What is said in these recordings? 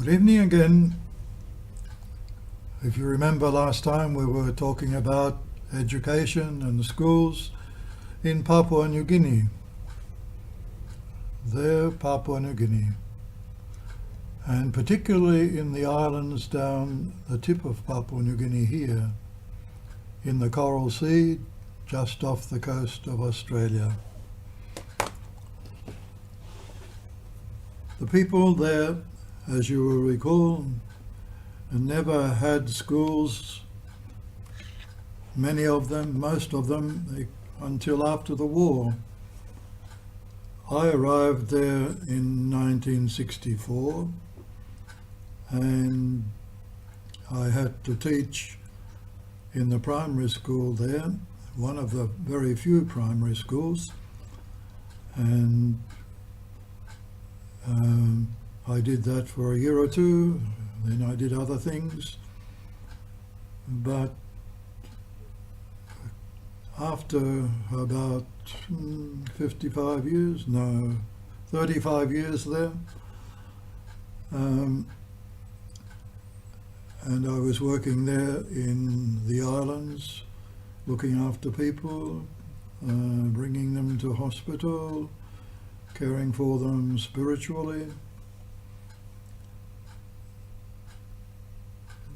Good evening again. If you remember last time we were talking about education and schools in Papua New Guinea. There, Papua New Guinea. And particularly in the islands down the tip of Papua New Guinea here, in the Coral Sea, just off the coast of Australia. The people there, as you will recall, never had schools, many of them, most of them, until after the war. I arrived there in 1964 and I had to teach in the primary school there, one of the very few primary schools, and I did that for a year or two, then I did other things, but after about 35 years there, and I was working there in the islands, looking after people, bringing them to hospital, caring for them spiritually.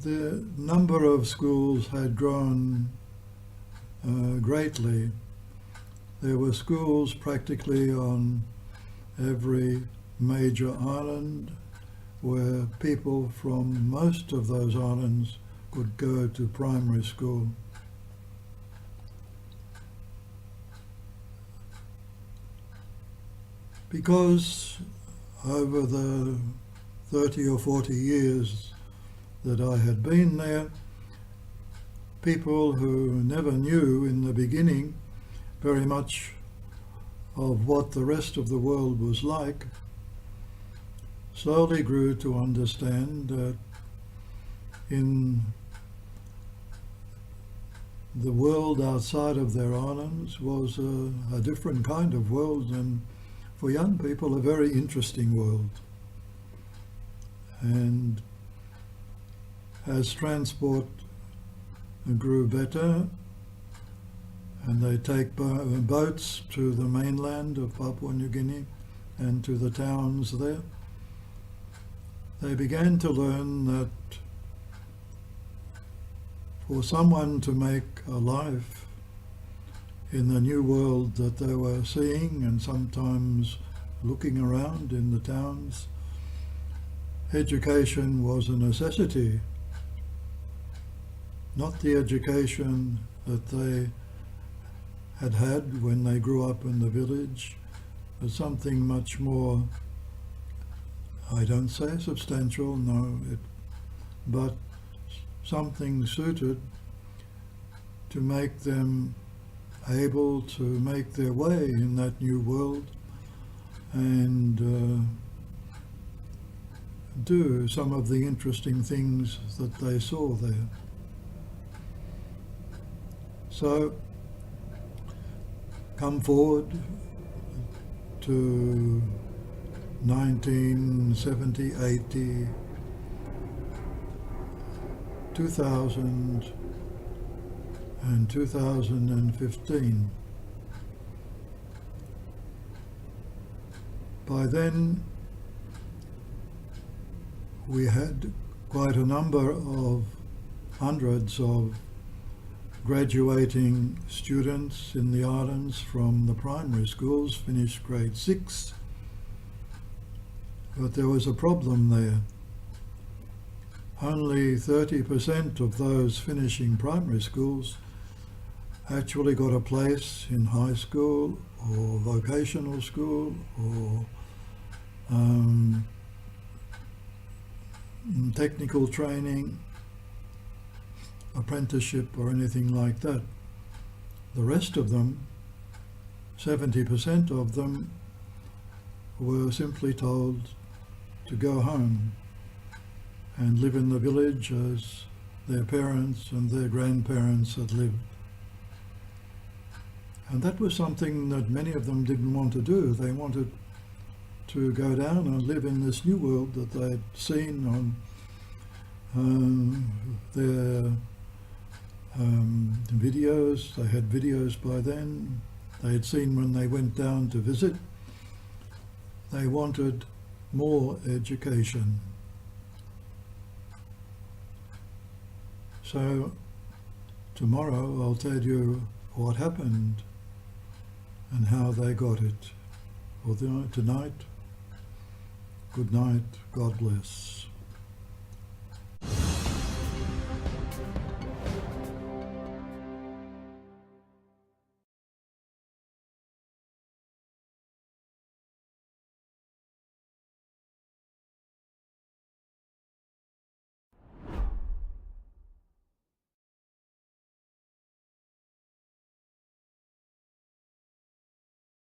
The number of schools had grown greatly. There were schools practically on every major island where people from most of those islands could go to primary school. Because over the 30 or 40 years that I had been there, people who never knew in the beginning very much of what the rest of the world was like, slowly grew to understand that in the world outside of their islands was a different kind of world, and for young people a very interesting world. And as transport grew better and they take boats to the mainland of Papua New Guinea and to the towns there, they began to learn that for someone to make a life in the new world that they were seeing and sometimes looking around in the towns, education was a necessity. Not the education that they had had when they grew up in the village, but something much more, I don't say substantial, no, but something suited to make them able to make their way in that new world and do some of the interesting things that they saw there. So, come forward to 1970, 80, 2000 and 2015. By then we had quite a number of hundreds of graduating students in the islands from the primary schools, finished grade 6. But there was a problem there. Only 30% of those finishing primary schools actually got a place in high school or vocational school or technical training, apprenticeship or anything like that. The rest of them, 70% of them, were simply told to go home and live in the village as their parents and their grandparents had lived. And that was something that many of them didn't want to do. They wanted to go down and live in this new world that they'd seen on their videos. They had videos by then. They had seen when they went down to visit. They wanted more education. So tomorrow I'll tell you what happened and how they got it. For tonight, good night, God bless.